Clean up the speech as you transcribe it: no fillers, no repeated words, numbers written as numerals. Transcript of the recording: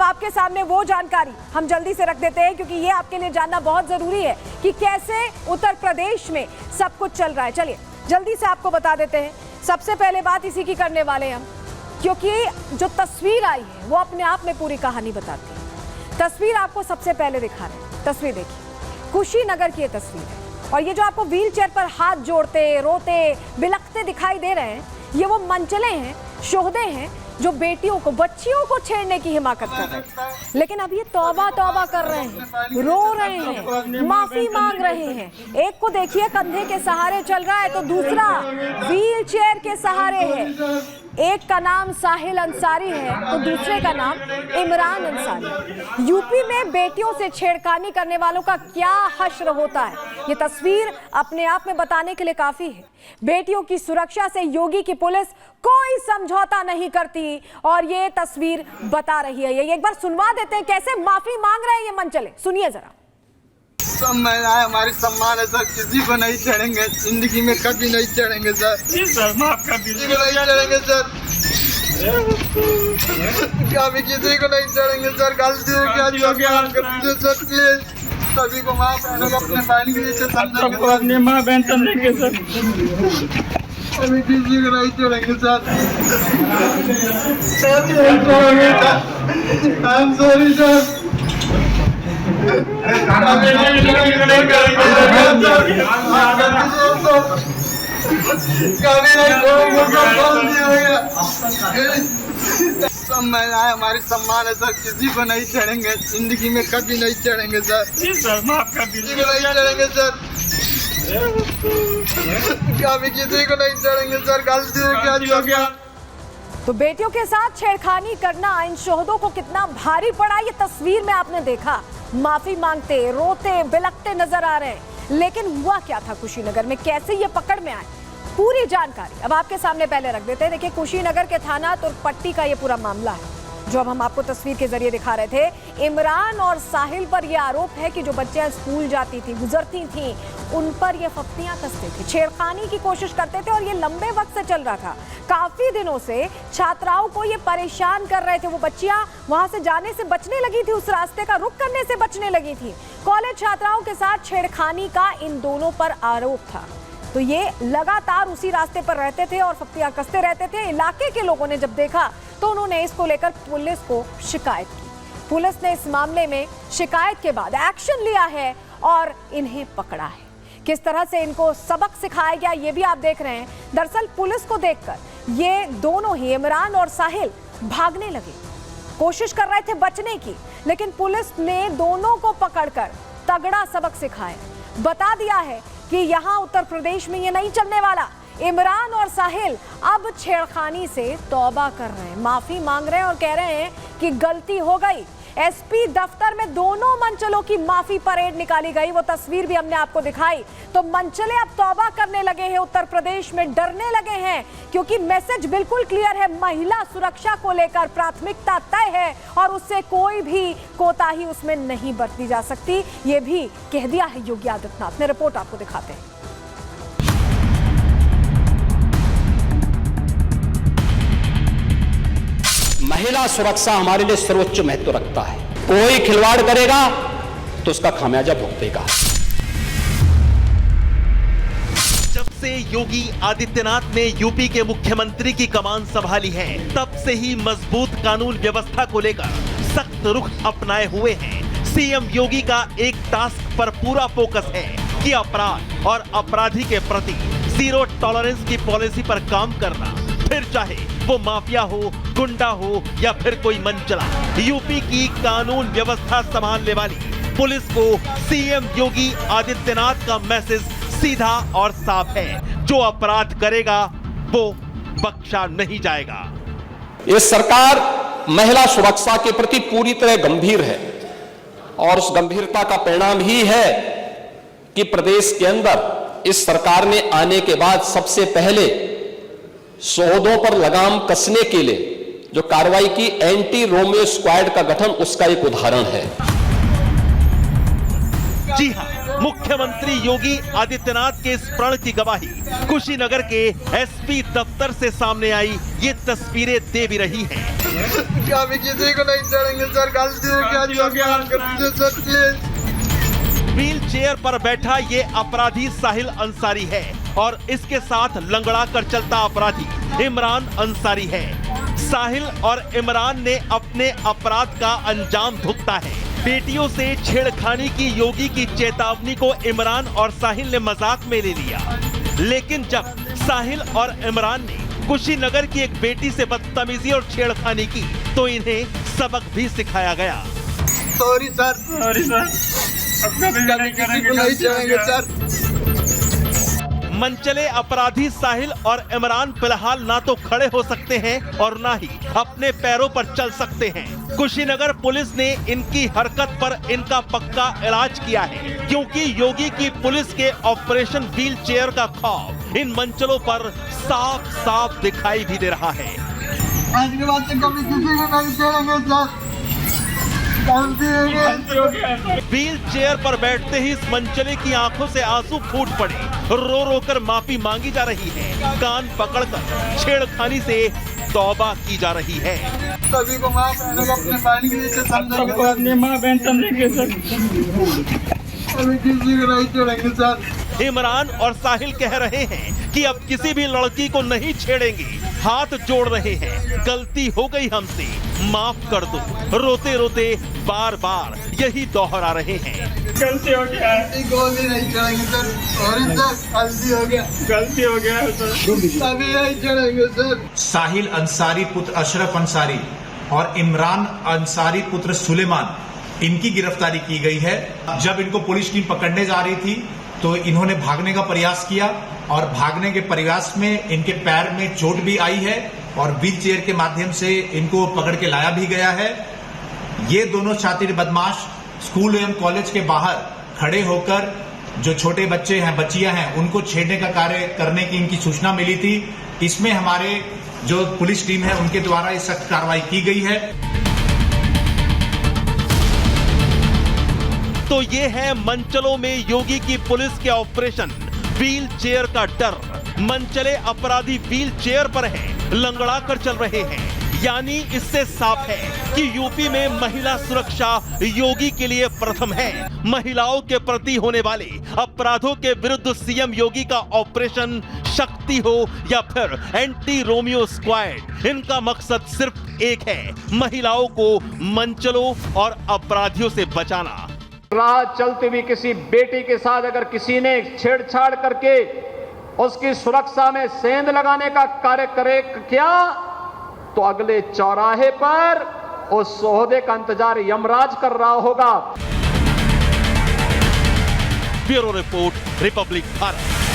आपके सामने वो जानकारी हम जल्दी से रख देते हैं, क्योंकि ये आपके लिए जानना बहुत जरूरी है कि कैसे उत्तर प्रदेश में सब कुछ चल रहा है। चलिए जल्दी से आपको बता देते हैं। सबसे पहले बात इसी की करने वाले हैं हम, क्योंकि जो तस्वीर आई है वो अपने आप में पूरी कहानी बताती है। तस्वीर आपको सबसे पहले दिखा रहे हैं, तस्वीर देखिए, कुशीनगर की ये तस्वीर है। और ये जो आपको व्हील चेयर पर हाथ जोड़ते, रोते, बिलखते दिखाई दे रहे हैं, ये वो मंचले हैं, शोहदे हैं जो बेटियों को, बच्चियों को छेड़ने की हिमाकत कर रहे हैं। लेकिन अब ये तौबा तौबा कर रहे हैं, रो रहे हैं, माफी मांग रहे हैं। एक को देखिए कंधे के सहारे चल रहा है, तो दूसरा व्हील चेयर के सहारे है। एक का नाम साहिल अंसारी है तो दूसरे का नाम इमरान अंसारी। यूपी में बेटियों से छेड़खानी करने वालों का क्या हश्र होता है, ये तस्वीर अपने आप में बताने के लिए काफी है। बेटियों की सुरक्षा से योगी की पुलिस कोई समझौता नहीं करती और ये तस्वीर बता रही है। ये एक बार सुनवा देते हैं कैसे माफी मांग रहे हैं ये मंचले, सुनिए जरा। सब महिलाएं हमारी सम्मान है सर, किसी को नहीं छेड़ेंगे, जिंदगी में कभी नहीं छेड़ेंगे सर। जी सर, माफ कर दीजिए, नहीं छेड़ेंगे सर, कभी किसी को नहीं छेड़ेंगे सर। गलती हो गया सर, प्लीज सभी को माफ करना, अपने बहन के नीचे समझेंगे, अपने माँ बहन समझेंगे सर, कभी किसी को नहीं छेड़ेंगे sir. I am sorry sir. सब महिलाएं हमारी सम्मान है सर, किसी को नहीं छेड़ेंगे, जिंदगी में कभी नहीं छेड़ेंगे सर। जी सर, माफ कर दीजिए, नहीं छेड़ेंगे सर, कभी किसी को नहीं छेड़ेंगे सर। गलती हो गया। तो बेटियों के साथ छेड़खानी करना इन शोहदों को कितना भारी पड़ा, ये तस्वीर में आपने देखा। माफी मांगते, रोते, बिलखते नजर आ रहे हैं। लेकिन हुआ क्या था कुशीनगर में, कैसे ये पकड़ में आए, पूरी जानकारी अब आपके सामने पहले रख देते हैं। देखिए कुशीनगर के थाना तुर्कपट्टी का ये पूरा मामला है जो अब हम आपको तस्वीर के जरिए दिखा रहे थे। इमरान और साहिल पर यह आरोप है कि जो बच्चियां स्कूल जाती थी, गुजरती थी, उन पर ये फप्तियां कसते थे, छेड़खानी की कोशिश करते थे और ये लंबे वक्त से चल रहा था। काफी दिनों से छात्राओं को ये परेशान कर रहे थे। वो बच्चियां वहां से जाने से बचने लगी थी, उस रास्ते का रुख करने से बचने लगी थी। कॉलेज छात्राओं के साथ छेड़खानी का इन दोनों पर आरोप था। तो ये लगातार उसी रास्ते पर रहते थे और फप्तियां कसते रहते थे। इलाके के लोगों ने जब देखा तो उन्होंने इसको लेकर पुलिस को शिकायत की। पुलिस ने इस मामले में शिकायत के बाद एक्शन लिया है और इन्हें पकड़ा है। किस तरह से इनको सबक सिखाया गया ये भी आप देख रहे हैं। दरअसल पुलिस को देखकर ये दोनों ही, इमरान और साहिल, भागने लगे, कोशिश कर रहे थे बचने की, लेकिन पुलिस ने दोनों को पकड़कर तगड़ा सबक सिखाया, बता दिया है कि यहाँ उत्तर प्रदेश में ये नहीं चलने वाला। इमरान और साहिल अब छेड़खानी से तौबा कर रहे हैं, माफी मांग रहे हैं और कह रहे हैं कि गलती हो गई। एसपी दफ्तर में दोनों मंचलों की माफी परेड निकाली गई, वो तस्वीर भी हमने आपको दिखाई। तो मंचले अब तौबा करने लगे हैं, उत्तर प्रदेश में डरने लगे हैं, क्योंकि मैसेज बिल्कुल क्लियर है, महिला सुरक्षा को लेकर प्राथमिकता तय है और उससे कोई भी कोताही उसमें नहीं बरती जा सकती। ये भी कह दिया है योगी आदित्यनाथ ने। रिपोर्ट आपको दिखाते हैं। महिला सुरक्षा हमारे लिए सर्वोच्च महत्व रखता है। कोई खिलवाड़ करेगा तो उसका खामियाजा भुगतेगा। जब से योगी आदित्यनाथ ने यूपी के मुख्यमंत्री की कमान संभाली है, तब से ही मजबूत कानून व्यवस्था को लेकर सख्त रुख अपनाए हुए हैं। सीएम योगी का एक टास्क पर पूरा फोकस है कि अपराध और अपराधी के प्रति जीरो टॉलरेंस की पॉलिसी पर काम करना, फिर चाहे वो माफिया हो, गुंडा हो या फिर कोई मंचला। यूपी की कानून व्यवस्था संभालने वाली पुलिस को सीएम योगी आदित्यनाथ का मैसेज सीधा और साफ है, जो अपराध करेगा वो बख्शा नहीं जाएगा। ये सरकार महिला सुरक्षा के प्रति पूरी तरह गंभीर है और उस गंभीरता का परिणाम ही है कि प्रदेश के अंदर इस सरकार ने आने के बाद सबसे पहले शोहदों पर लगाम कसने के लिए जो कार्रवाई की, एंटी रोमियो स्क्वाड का गठन उसका एक उदाहरण है। जी हां, मुख्यमंत्री योगी आदित्यनाथ के इस प्रण की गवाही कुशीनगर के एसपी दफ्तर से सामने आई ये तस्वीरें दे भी रही हैं। अभी किसी को नहीं चढ़ेंगे सर, गलती हो गया सर, प्लीज। व्हील चेयर पर बैठा ये अपराधी साहिल अंसारी है और इसके साथ लंगड़ा कर चलता अपराधी इमरान अंसारी है। साहिल और इमरान ने अपने अपराध का अंजाम भुगता है। बेटियों से छेड़खानी की योगी की चेतावनी को इमरान और साहिल ने मजाक में ले लिया, लेकिन जब साहिल और इमरान ने कुशीनगर की एक बेटी से बदतमीजी और छेड़खानी की तो इन्हें सबक भी सिखाया गया। सॉरी सर, कभी किसी को नहीं चढ़ेंगे सर। मनचले अपराधी साहिल और इमरान फिलहाल ना तो खड़े हो सकते हैं और ना ही अपने पैरों पर चल सकते हैं। कुशीनगर पुलिस ने इनकी हरकत पर इनका पक्का इलाज किया है, क्योंकि योगी की पुलिस के ऑपरेशन व्हील चेयर का खौफ इन मनचलों पर साफ साफ दिखाई भी दे रहा है। आज के बाद से कभी किसी को नहीं चढ़ेंगे सर, गलती हो गया। व्हील चेयर पर बैठते ही इस मनचले की आंखों से आंसू फूट पड़े। रो रो कर माफी मांगी जा रही है, कान पकड़कर छेड़खानी से तौबा की जा रही है। सभी को माफ, अपने बहन की नीचे समझेंगे, अपनी माँ बहन समझेंगे सर। अभी किसी को नहीं चढ़ेंगे सर। इमरान और साहिल कह रहे हैं कि अब किसी भी लड़की को नहीं छेड़ेंगे, हाथ जोड़ रहे हैं, गलती हो गई हमसे, माफ कर दो। रोते रोते बार बार यही दोहरा रहे हैं। गलती हो गया, गोली नहीं चढ़ेंगे सर, सॉरी सर, गलती हो गया, गलती हो गया सर। सभी नहीं चढ़ेंगे सर। साहिल अंसारी पुत्र अशरफ अंसारी और इमरान अंसारी पुत्र सुलेमान, इनकी गिरफ्तारी की गई है। जब इनको पुलिस टीम पकड़ने जा रही थी तो इन्होंने भागने का प्रयास किया और भागने के प्रयास में इनके पैर में चोट भी आई है और व्हील चेयर के माध्यम से इनको पकड़ के लाया भी गया है। ये दोनों शातिर बदमाश स्कूल एवं कॉलेज के बाहर खड़े होकर जो छोटे बच्चे हैं, बच्चियां हैं, उनको छेड़ने का कार्य करने की इनकी सूचना मिली थी। इसमें हमारे जो पुलिस टीम है उनके द्वारा ये सख्त कार्रवाई की गई है। तो ये है मनचलों में योगी की पुलिस के ऑपरेशन व्हील चेयर का डर। मनचले अपराधी व्हील चेयर पर हैं, लंगड़ा कर चल रहे हैं। यानी इससे साफ है कि यूपी में महिला सुरक्षा योगी के लिए प्रथम है। महिलाओं के प्रति होने वाले अपराधों के विरुद्ध सीएम योगी का ऑपरेशन शक्ति हो या फिर एंटी रोमियो स्क्वाड, इनका मकसद सिर्फ एक है, महिलाओं को मनचलों और अपराधियों से बचाना। राह चलती हुई किसी बेटी के साथ अगर किसी ने छेड़छाड़ करके उसकी सुरक्षा में सेंध लगाने का कार्य करे क्या, तो अगले चौराहे पर उस सोहदे का इंतजार यमराज कर रहा होगा। Bureau report, Republic Bharat.